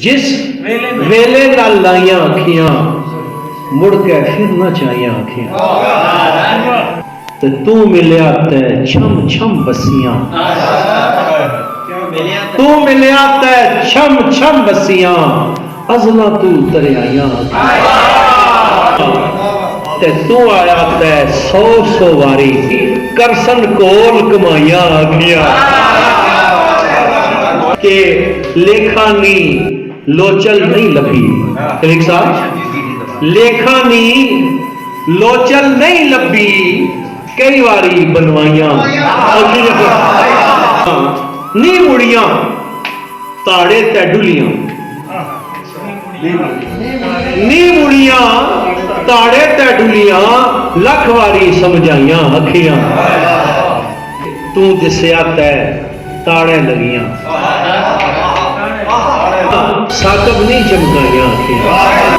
जिस वेले नाल लाइया अखियां मुड़ के फिर ना चाहिए अखियां ते तू मिलिया ते छम छम बसियां तू मिलिया ते छम छम बसियां अजला तू तरियाया ते तू आया ते सौ सौ वारी करसन कोल कमाइया अखियां के लेखानी लोचल नहीं लभी एक साथ लेखानी लोचल नहीं लभी कई बारी बनवाइया नी मुड़िया ताड़े ते डुलियां नी मुड़िया ताड़े ते डुलियां लख वारी समझाइया अखियां तू दिसया ते ताड़े लगियां साकब नहीं चमकाइया अखियां